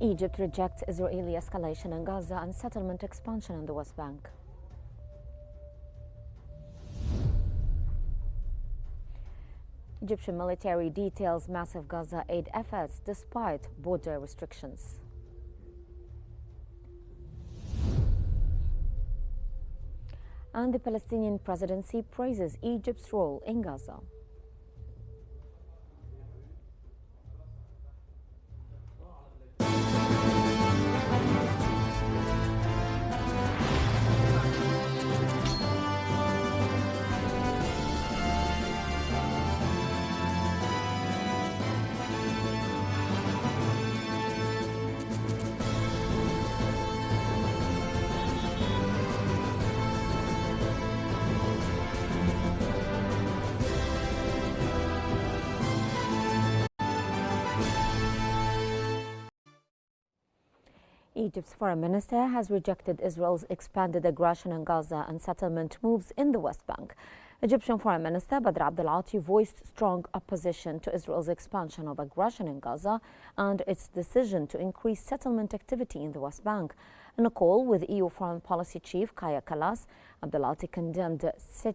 Egypt rejects Israeli escalation in Gaza and settlement expansion in the West Bank. Egyptian military details massive Gaza aid efforts despite border restrictions. And the Palestinian presidency praises Egypt's role in Gaza. Egypt's foreign minister has rejected Israel's expanded aggression in Gaza and settlement moves in the West Bank. Egyptian Foreign Minister Badr Abdel-Ati voiced strong opposition to Israel's expansion of aggression in Gaza and its decision to increase settlement activity in the West Bank. In a call with EU Foreign Policy Chief Kaya Kallas, Abdel-Ati condemned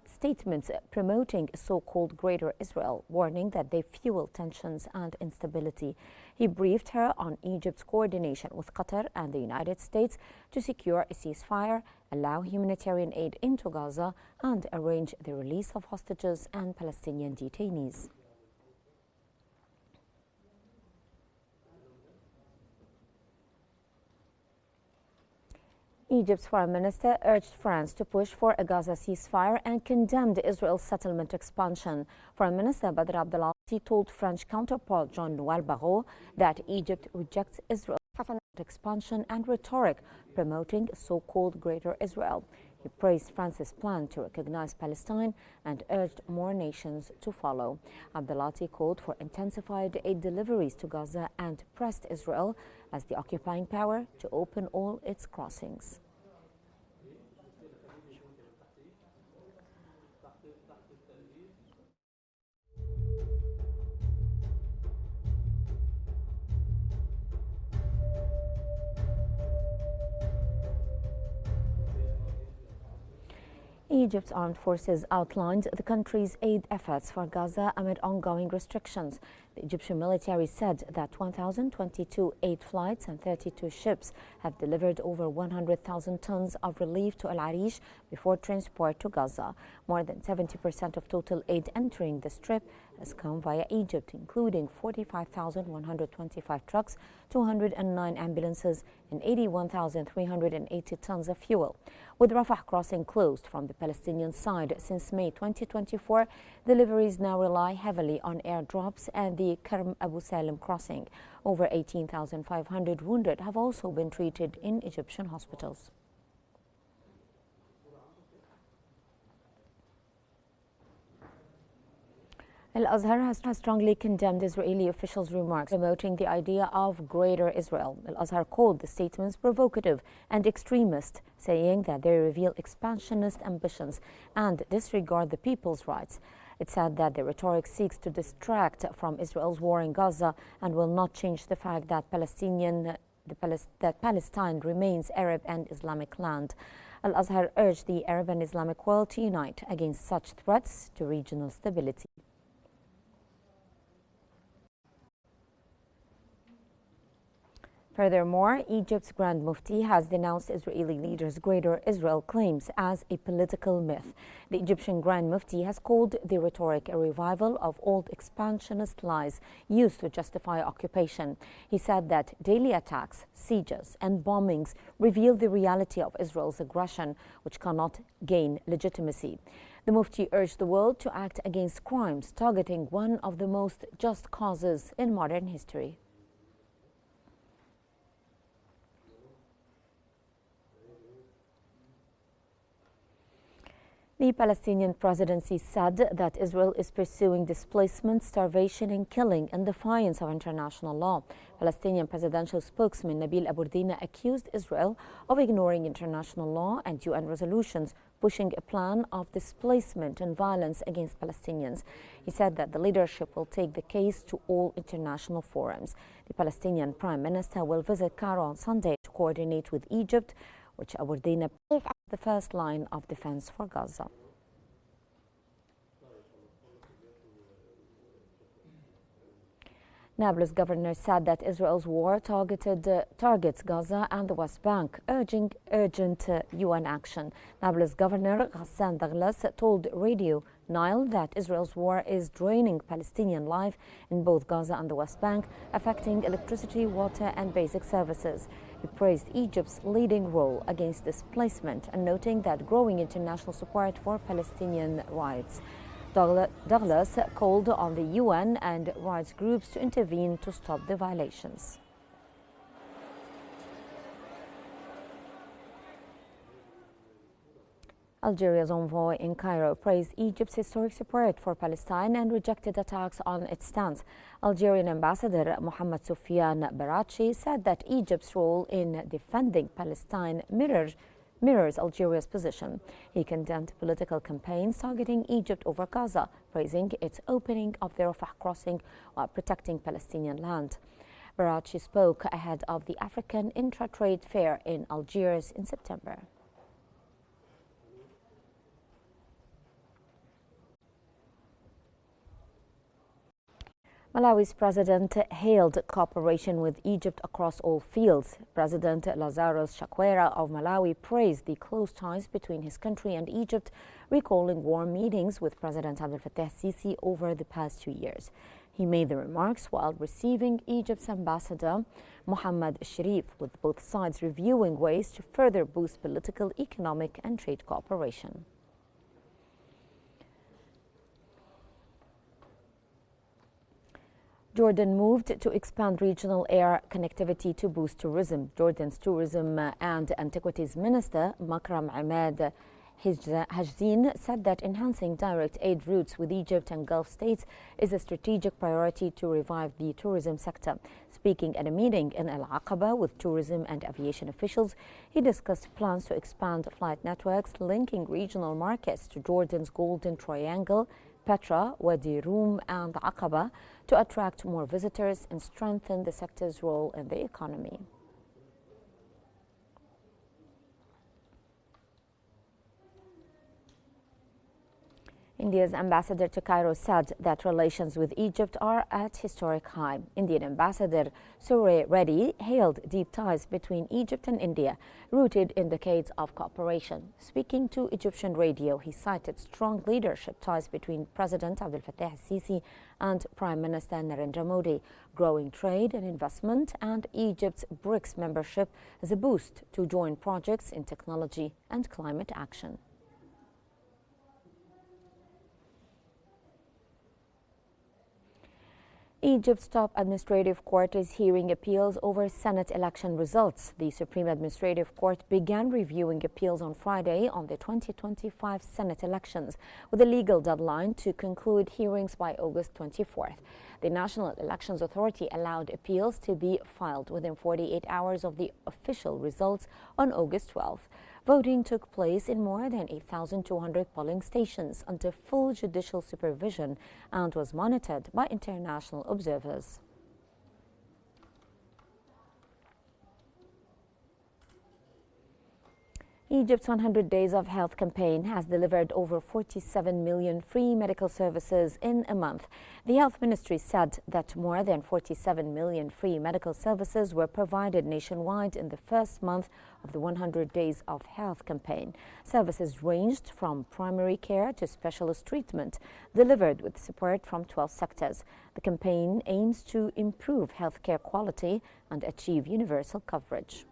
statements promoting so-called Greater Israel, warning that they fuel tensions and instability. He briefed her on Egypt's coordination with Qatar and the United States to secure a ceasefire, allow humanitarian aid into Gaza, and arrange the release of hostages and Palestinian detainees. Egypt's foreign minister urged France to push for a Gaza ceasefire and condemned Israel's settlement expansion. Foreign Minister Badr Abdel-Ati told French counterpart Jean-Noël Barrot that Egypt rejects Israel's settlement expansion and rhetoric promoting so-called Greater Israel. He praised France's plan to recognize Palestine and urged more nations to follow. Abdel-Ati called for intensified aid deliveries to Gaza and pressed Israel as the occupying power to open all its crossings. Egypt's armed forces outlined the country's aid efforts for Gaza amid ongoing restrictions. The Egyptian military said that 1,022 aid flights and 32 ships have delivered over 100,000 tons of relief to Al-Arish before transport to Gaza. More than 70% of total aid entering the Strip has come via Egypt, including 45,125 trucks, 209 ambulances, and 81,380 tons of fuel. With Rafah crossing closed from the Palestinian side since May 2024, deliveries now rely heavily on airdrops and the Kerm Abu Salim crossing. Over 18,500 wounded have also been treated in Egyptian hospitals. Al-Azhar has strongly condemned Israeli officials' remarks promoting the idea of Greater Israel. Al-Azhar called the statements provocative and extremist, saying that they reveal expansionist ambitions and disregard the people's rights. It said that the rhetoric seeks to distract from Israel's war in Gaza and will not change the fact that Palestine remains Arab and Islamic land. Al-Azhar urged the Arab and Islamic world to unite against such threats to regional stability. Furthermore, Egypt's Grand Mufti has denounced Israeli leaders' Greater Israel claims as a political myth. The Egyptian Grand Mufti has called the rhetoric a revival of old expansionist lies used to justify occupation. He said that daily attacks, sieges, and bombings reveal the reality of Israel's aggression, which cannot gain legitimacy. The Mufti urged the world to act against crimes targeting one of the most just causes in modern history. The Palestinian presidency said that Israel is pursuing displacement, starvation and killing in defiance of international law. Palestinian presidential spokesman Nabil Aburdina accused Israel of ignoring international law and UN resolutions pushing a plan of displacement and violence against Palestinians. He said that the leadership will take the case to all international forums. The Palestinian Prime Minister will visit Cairo on Sunday to coordinate with Egypt, which Aberdeen is the first line of defense for Gaza. Nablus governor said that Israel's war targets Gaza and the West Bank, urging urgent UN action. Nablus governor Ghassan Douglas told Radio Nile that Israel's war is draining Palestinian life in both Gaza and the West Bank, affecting electricity, water and basic services. He praised Egypt's leading role against displacement and noting that growing international support for Palestinian rights. Douglas called on the UN and rights groups to intervene to stop the violations. Algeria's envoy in Cairo praised Egypt's historic support for Palestine and rejected attacks on its stance. Algerian Ambassador Mohammed Soufiane Barachi said that Egypt's role in defending Palestine mirrors Algeria's position. He condemned political campaigns targeting Egypt over Gaza, praising its opening of the Rafah crossing while protecting Palestinian land. Barachi spoke ahead of the African Intra-Trade Fair in Algiers in September. Malawi's president hailed cooperation with Egypt across all fields. President Lazarus Chakwera of Malawi praised the close ties between his country and Egypt, recalling warm meetings with President Abdel Fattah Sisi over the past 2 years. He made the remarks while receiving Egypt's ambassador Mohammed Sharif, with both sides reviewing ways to further boost political, economic and trade cooperation. Jordan moved to expand regional air connectivity to boost tourism. Jordan's Tourism and Antiquities Minister Makram Ahmed Hajzin said that enhancing direct aid routes with Egypt and Gulf states is a strategic priority to revive the tourism sector. Speaking at a meeting in Al-Aqaba with tourism and aviation officials, he discussed plans to expand flight networks linking regional markets to Jordan's Golden Triangle, Petra, Wadi Rum and Aqaba to attract more visitors and strengthen the sector's role in the economy. India's ambassador to Cairo said that relations with Egypt are at historic high. Indian Ambassador Surya Reddy hailed deep ties between Egypt and India, rooted in decades of cooperation. Speaking to Egyptian radio, he cited strong leadership ties between President Abdel Fattah Sisi and Prime Minister Narendra Modi, growing trade and investment, and Egypt's BRICS membership as a boost to joint projects in technology and climate action. Egypt's top administrative court is hearing appeals over Senate election results. The Supreme Administrative Court began reviewing appeals on Friday on the 2025 Senate elections, with a legal deadline to conclude hearings by August 24th. The National Elections Authority allowed appeals to be filed within 48 hours of the official results on August 12th. Voting took place in more than 8,200 polling stations under full judicial supervision and was monitored by international observers. Egypt's 100 Days of Health campaign has delivered over 47 million free medical services in a month. The Health Ministry said that more than 47 million free medical services were provided nationwide in the first month of the 100 Days of Health campaign. Services ranged from primary care to specialist treatment, delivered with support from 12 sectors. The campaign aims to improve healthcare quality and achieve universal coverage.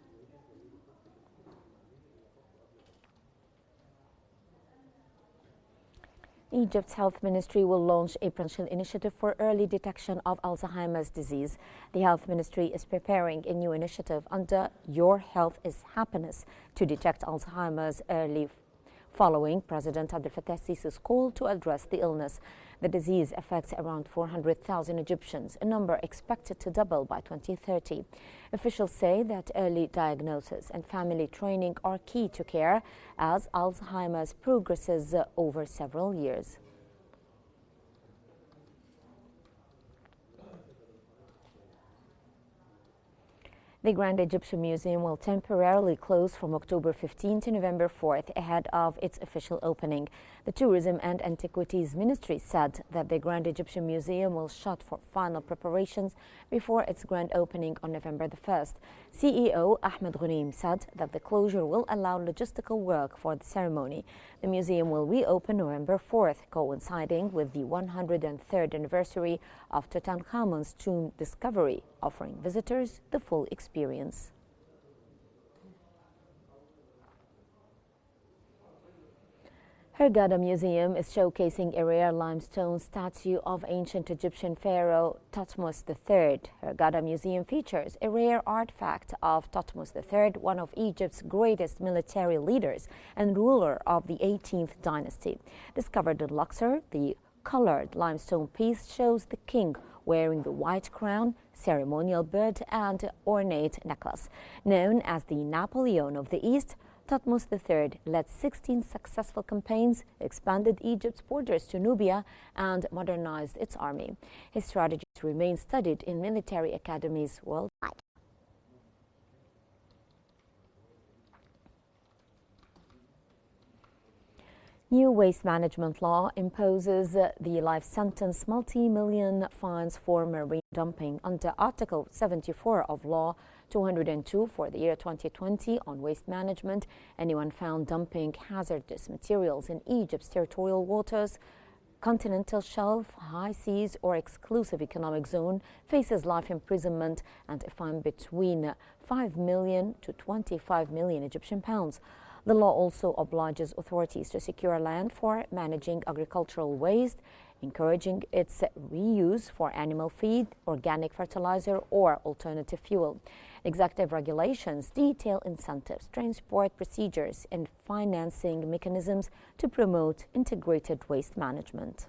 Egypt's health ministry will launch a potential initiative for early detection of Alzheimer's disease. The health ministry is preparing a new initiative under Your Health is Happiness to detect Alzheimer's early following President Abdel Fattah Sisi's call to address the illness. The disease affects around 400,000 Egyptians, a number expected to double by 2030. Officials say that early diagnosis and family training are key to care as Alzheimer's progresses over several years. The Grand Egyptian Museum will temporarily close from October 15 to November 4th ahead of its official opening. The Tourism and Antiquities Ministry said that the Grand Egyptian Museum will shut for final preparations before its grand opening on November the 1st. CEO Ahmed Ghanim said that the closure will allow logistical work for the ceremony. The museum will reopen November 4th, coinciding with the 103rd anniversary of Tutankhamun's tomb discovery, offering visitors the full experience. Hurghada Museum is showcasing a rare limestone statue of ancient Egyptian pharaoh Thutmose III. Hurghada Museum features a rare artifact of Thutmose III, one of Egypt's greatest military leaders and ruler of the 18th dynasty. Discovered in Luxor, the colored limestone piece shows the king wearing the white crown, ceremonial bird, and ornate necklace. Known as the Napoleon of the East, Thutmose III led 16 successful campaigns, expanded Egypt's borders to Nubia, and modernized its army. His strategies remain studied in military academies worldwide. New waste management law imposes the life sentence multi-million fines for marine dumping under Article 74 of Law 202 for the year 2020 on waste management. Anyone found dumping hazardous materials in Egypt's territorial waters, continental shelf, high seas, or exclusive economic zone faces life imprisonment and a fine between 5 million to 25 million Egyptian pounds. The law also obliges authorities to secure land for managing agricultural waste, encouraging its reuse for animal feed, organic fertilizer, or alternative fuel. Executive regulations detail incentives, transport procedures, and financing mechanisms to promote integrated waste management.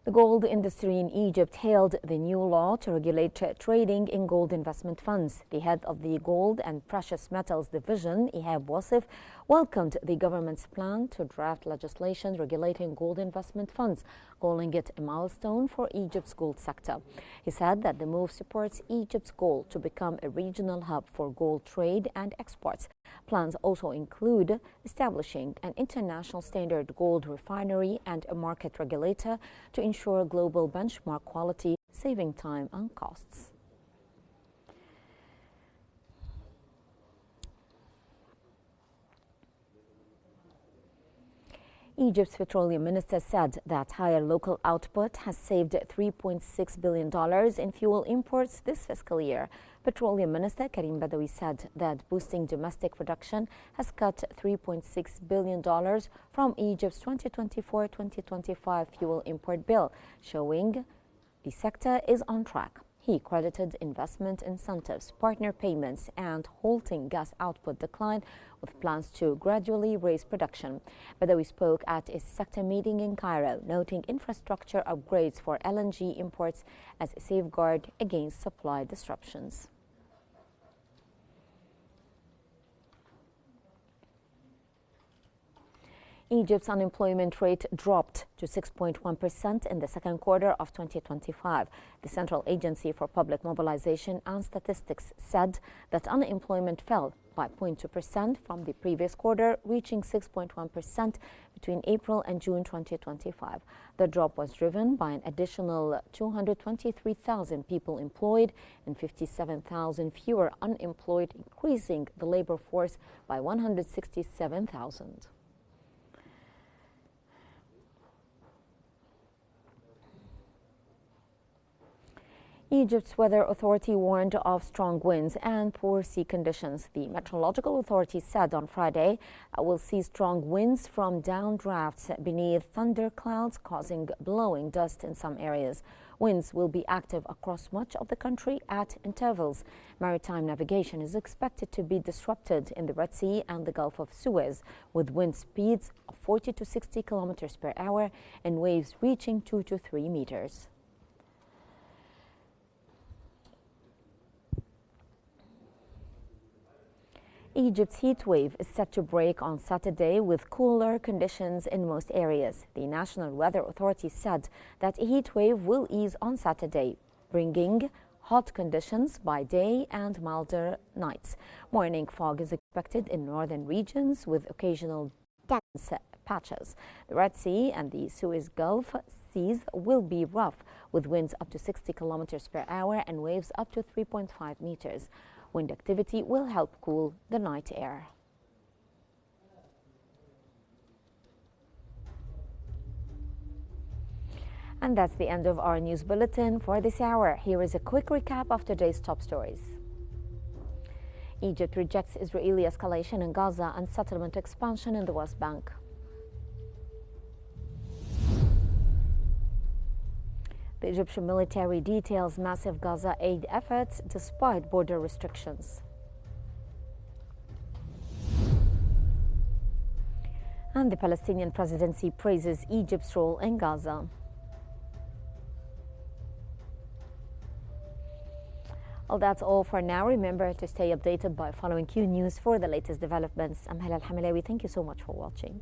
The gold industry in Egypt hailed the new law to regulate trading in gold investment funds. The head of the Gold and Precious Metals Division, Ihab Wasif, welcomed the government's plan to draft legislation regulating gold investment funds, calling it a milestone for Egypt's gold sector. He said that the move supports Egypt's goal to become a regional hub for gold trade and exports. Plans also include establishing an international standard gold refinery and a market regulator to ensure global benchmark quality, saving time and costs. Egypt's petroleum minister said that higher local output has saved $3.6 billion in fuel imports this fiscal year. Petroleum Minister Karim Badawi said that boosting domestic production has cut $3.6 billion from Egypt's 2024-2025 fuel import bill, showing the sector is on track. He credited investment incentives, partner payments, and halting gas output decline with plans to gradually raise production. Badawi spoke at a sector meeting in Cairo, noting infrastructure upgrades for LNG imports as a safeguard against supply disruptions. Egypt's unemployment rate dropped to 6.1% in the second quarter of 2025. The Central Agency for Public Mobilization and Statistics said that unemployment fell by 0.2% from the previous quarter, reaching 6.1% between April and June 2025. The drop was driven by an additional 223,000 people employed and 57,000 fewer unemployed, increasing the labor force by 167,000. Egypt's weather authority warned of strong winds and poor sea conditions. The meteorological authority said on Friday we'll see strong winds from downdrafts beneath thunderclouds, causing blowing dust in some areas. Winds will be active across much of the country at intervals. Maritime navigation is expected to be disrupted in the Red Sea and the Gulf of Suez, with wind speeds of 40 to 60 kilometers per hour and waves reaching 2 to 3 meters. Egypt's heat wave is set to break on Saturday with cooler conditions in most areas. The National Weather Authority said that a heat wave will ease on Saturday, bringing hot conditions by day and milder nights. Morning fog is expected in northern regions with occasional dense patches. The Red Sea and the Suez Gulf seas will be rough, with winds up to 60 kilometers per hour and waves up to 3.5 meters. Wind activity will help cool the night air. And that's the end of our news bulletin for this hour. Here is a quick recap of today's top stories. Egypt rejects Israeli escalation in Gaza and settlement expansion in the West Bank. The Egyptian military details massive Gaza aid efforts despite border restrictions. And the Palestinian presidency praises Egypt's role in Gaza. Well, that's all for now. Remember to stay updated by following Q News for the latest developments. I'm Halal Hamilawi. Thank you so much for watching.